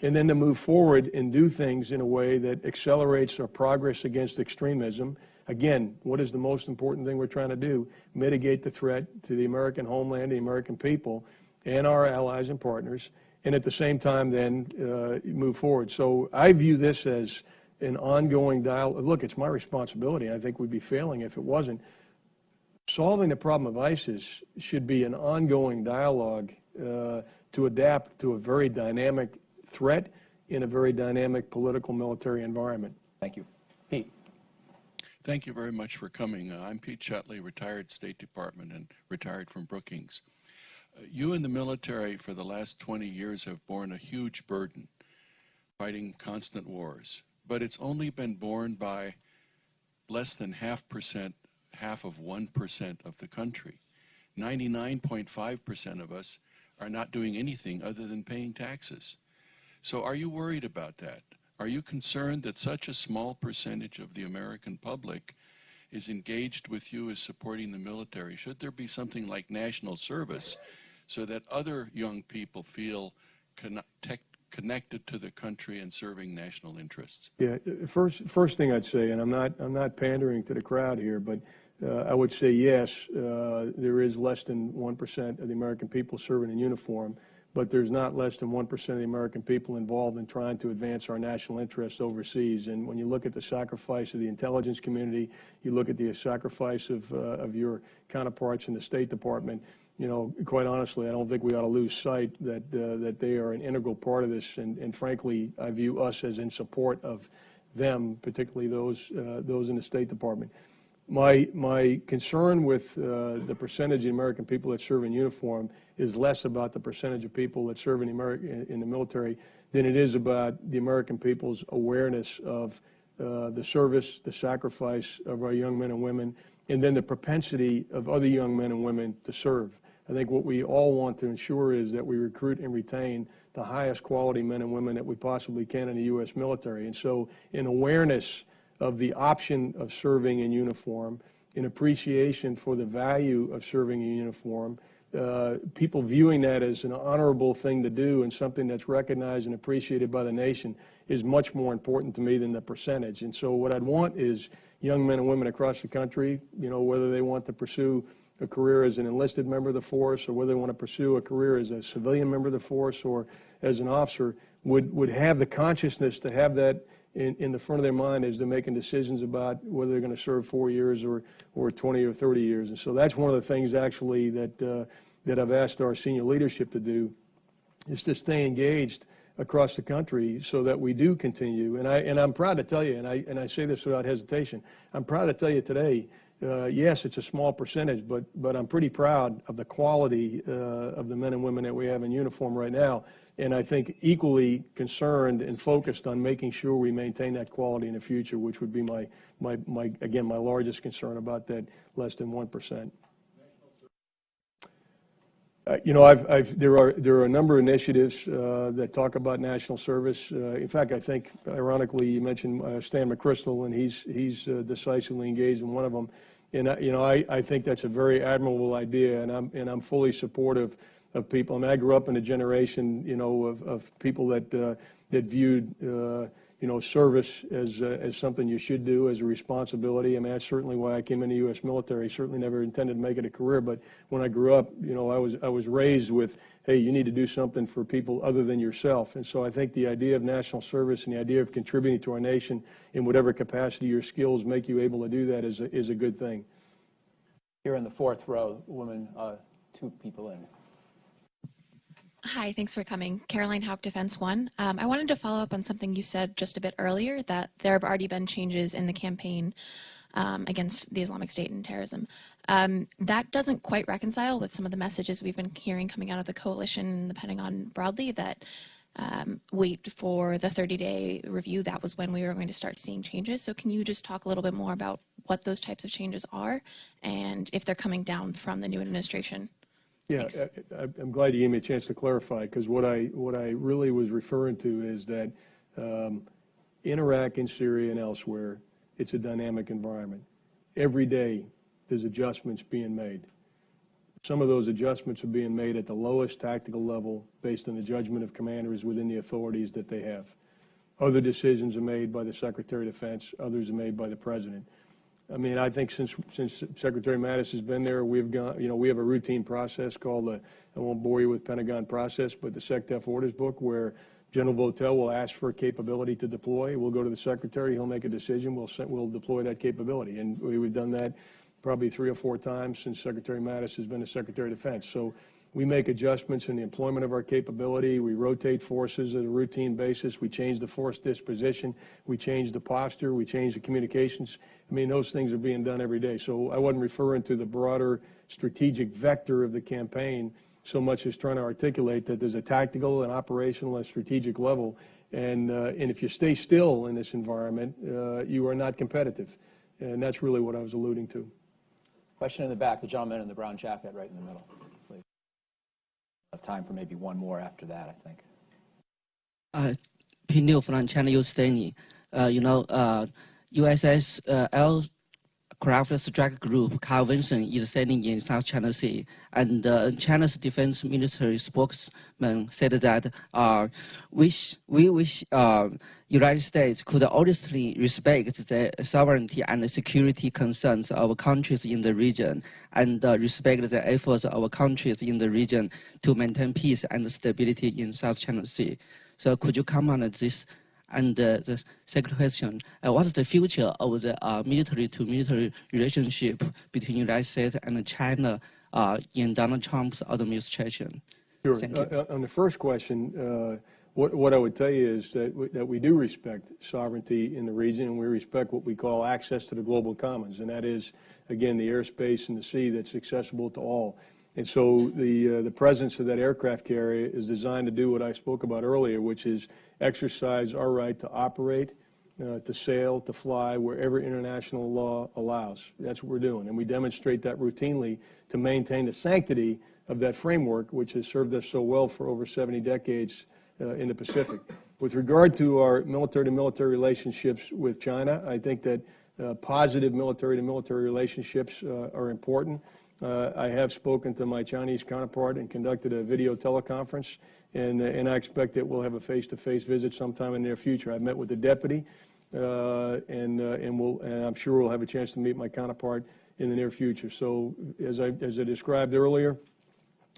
and then to move forward and do things in a way that accelerates our progress against extremism. Again, what is the most important thing we're trying to do? Mitigate the threat to the American homeland, the American people, and our allies and partners, and at the same time then move forward. So I view this as an ongoing dialogue. Look, it's my responsibility. I think we'd be failing if it wasn't. Solving the problem of ISIS should be an ongoing dialogue to adapt to a very dynamic threat in a very dynamic political military environment. Thank you. Pete. Thank you very much for coming. I'm Pete Shutley, retired State Department and retired from Brookings. You in the military for the last 20 years have borne a huge burden, fighting constant wars. But it's only been borne by less than half of 1% of the country. 99.5% of us are not doing anything other than paying taxes. So are you worried about that? Are you concerned that such a small percentage of the American public is engaged with you as supporting the military? Should there be something like national service so that other young people feel connected to the country and serving national interests? Yeah, first thing I'd say, and I'm not pandering to the crowd here, but I would say yes, there is less than 1% of the American people serving in uniform, but there's not less than 1% of the American people involved in trying to advance our national interests overseas. And when you look at the sacrifice of the intelligence community, you look at the sacrifice of your counterparts in the State Department, you know, quite honestly, I don't think we ought to lose sight that they are an integral part of this. And frankly, I view us as in support of them, particularly those in the State Department. My concern with the percentage of American people that serve in uniform is less about the percentage of people that serve in the military than it is about the American people's awareness of the service, the sacrifice of our young men and women, and then the propensity of other young men and women to serve. I think what we all want to ensure is that we recruit and retain the highest quality men and women that we possibly can in the U.S. military. And so in awareness of the option of serving in uniform, in appreciation for the value of serving in uniform, people viewing that as an honorable thing to do and something that's recognized and appreciated by the nation is much more important to me than the percentage. And so what I'd want is young men and women across the country, you know, whether they want to pursue a career as an enlisted member of the force or whether they want to pursue a career as a civilian member of the force or as an officer, would have the consciousness to have that in the front of their mind as they're making decisions about whether they're going to serve 4 years or 20 or 30 years. And so that's one of the things actually that I've asked our senior leadership to do, is to stay engaged across the country so that we do continue. And I'm proud to tell you, and I say this without hesitation, I'm proud to tell you today, yes, it's a small percentage, but I'm pretty proud of the quality of the men and women that we have in uniform right now. And I think equally concerned and focused on making sure we maintain that quality in the future, which would be my largest concern about that less than 1%. You know, there are a number of initiatives that talk about national service. In fact, I think, ironically, you mentioned Stan McChrystal, and he's decisively engaged in one of them. And you know, I think that's a very admirable idea, and I'm fully supportive of people. I mean, I grew up in a generation, you know, of people that viewed you know, service as something you should do, as a responsibility. I mean, that's certainly why I came in the U.S. military. Certainly never intended to make it a career, but when I grew up, you know, I was raised with, hey, you need to do something for people other than yourself. And so I think the idea of national service and the idea of contributing to our nation in whatever capacity your skills make you able to do that is a good thing. Here in the fourth row, woman, 2 people in. Hi, thanks for coming. Caroline Hauk, Defense One. I wanted to follow up on something you said just a bit earlier, that there have already been changes in the campaign against the Islamic State and terrorism. That doesn't quite reconcile with some of the messages we've been hearing coming out of the coalition and the Pentagon broadly, that wait for the 30-day review. That was when we were going to start seeing changes. So can you just talk a little bit more about what those types of changes are and if they're coming down from the new administration? Yeah, I'm glad you gave me a chance to clarify, because what I really was referring to is that in Iraq, in Syria, and elsewhere, it's a dynamic environment. Every day, there's adjustments being made. Some of those adjustments are being made at the lowest tactical level based on the judgment of commanders within the authorities that they have. Other decisions are made by the Secretary of Defense. Others are made by the President. I mean, I think since Secretary Mattis has been there, we have a routine process called I won't bore you with Pentagon process, but the SecDef orders book, where General Votel will ask for a capability to deploy. We'll go to the Secretary. He'll make a decision. We'll deploy that capability. And we've done that probably 3 or 4 times since Secretary Mattis has been the Secretary of Defense. So we make adjustments in the employment of our capability. We rotate forces at a routine basis. We change the force disposition. We change the posture. We change the communications. I mean, those things are being done every day. So I wasn't referring to the broader strategic vector of the campaign so much as trying to articulate that there's a tactical and operational and strategic level. And if you stay still in this environment, you are not competitive. And that's really what I was alluding to. Question in the back, the gentleman in the brown jacket right in the middle. Time for maybe one more after that, I think. P. Neal from China Youth Daily. USS Aircraft Strike Group Carl Vinson is sailing in South China Sea, and China's defense ministry spokesman said that we wish United States could honestly respect the sovereignty and the security concerns of countries in the region, and respect the efforts of countries in the region to maintain peace and stability in South China Sea. So could you comment on this? And the second question, what is the future of the military-to-military relationship between the United States and China in Donald Trump's administration? Sure. Thank you. On the first question, what I would tell you is that we do respect sovereignty in the region, and we respect what we call access to the global commons, and that is, again, the airspace and the sea that's accessible to all. And so the presence of that aircraft carrier is designed to do what I spoke about earlier, which is exercise our right to operate, to sail, to fly wherever international law allows. That's what we're doing, and we demonstrate that routinely to maintain the sanctity of that framework, which has served us so well for over 70 decades in the Pacific. With regard to our military-to-military relationships with China, I think that positive military-to-military relationships are important. I have spoken to my Chinese counterpart and conducted a video teleconference, and I expect that we'll have a face-to-face visit sometime in the near future. I've met with the deputy, and I'm sure we'll have a chance to meet my counterpart in the near future. So, as I described earlier,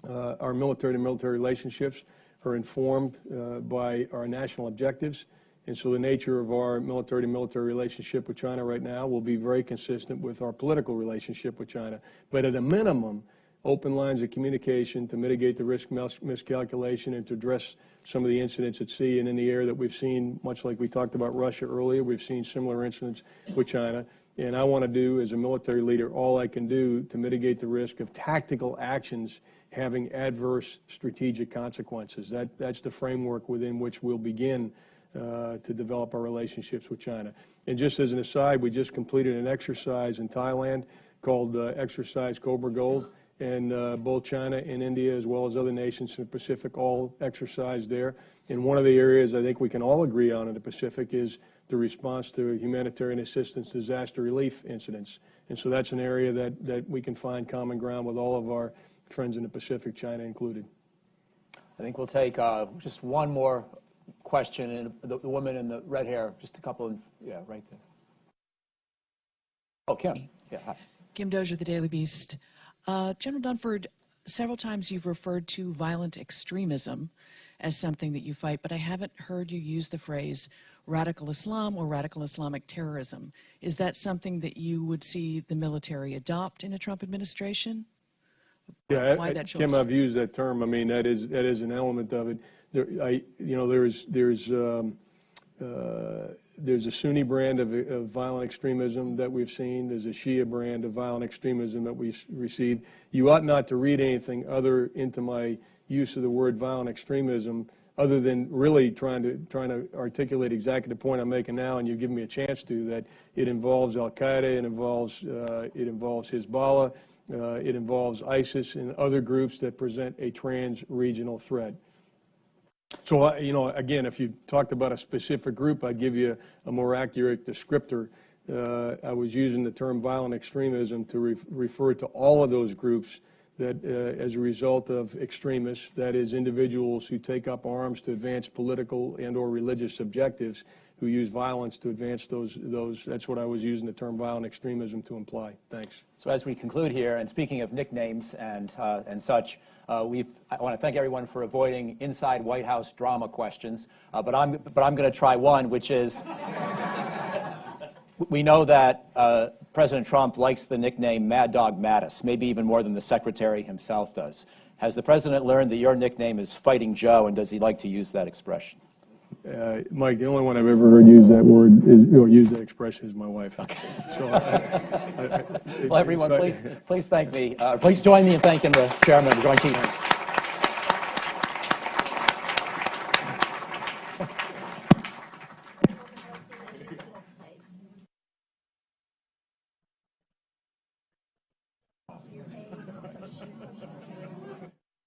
our military-to-military relationships are informed by our national objectives. And so the nature of our military-to-military relationship with China right now will be very consistent with our political relationship with China. But at a minimum, open lines of communication to mitigate the risk miscalculation and to address some of the incidents at sea and in the air that we've seen, much like we talked about Russia earlier. We've seen similar incidents with China. And I want to do, as a military leader, all I can do to mitigate the risk of tactical actions having adverse strategic consequences. That's the framework within which we'll begin to develop our relationships with China. And just as an aside, we just completed an exercise in Thailand called Exercise Cobra Gold, and both China and India, as well as other nations in the Pacific, all exercised there. And one of the areas I think we can all agree on in the Pacific is the response to humanitarian assistance, disaster relief incidents. And so that's an area that we can find common ground with all of our friends in the Pacific, China included. I think we'll take just one more question, and the woman in the red hair, just a couple, yeah, right there. Oh, Kim. Yeah, hi. Kim Dozier, The Daily Beast. General Dunford, several times you've referred to violent extremism as something that you fight, but I haven't heard you use the phrase radical Islam or radical Islamic terrorism. Is that something that you would see the military adopt in a Trump administration? Yeah, Why that choice? Kim, I've used that term. I mean, that is an element of it. There's a Sunni brand of violent extremism that we've seen. There's a Shia brand of violent extremism that we've received. You ought not to read anything other into my use of the word violent extremism, other than really trying to articulate exactly the point I'm making now, and you've given me a chance to, that it involves Al Qaeda, it involves Hezbollah, it involves ISIS and other groups that present a trans-regional threat. So, again, if you talked about a specific group, I'd give you a more accurate descriptor. I was using the term violent extremism to refer to all of those groups that, as a result of extremists, that is, individuals who take up arms to advance political and or religious objectives, who use violence to advance those. That's what I was using the term violent extremism to imply. Thanks. So as we conclude here, and speaking of nicknames and such, I want to thank everyone for avoiding inside White House drama questions. But I'm going to try one, which is, we know that President Trump likes the nickname Mad Dog Mattis, maybe even more than the Secretary himself does. Has the President learned that your nickname is Fighting Joe, and does he like to use that expression? Mike, the only one I've ever heard use that word use that expression is my wife. Okay. So well, everyone, please thank me. Please join me in thanking the chairman of the Joint Chiefs.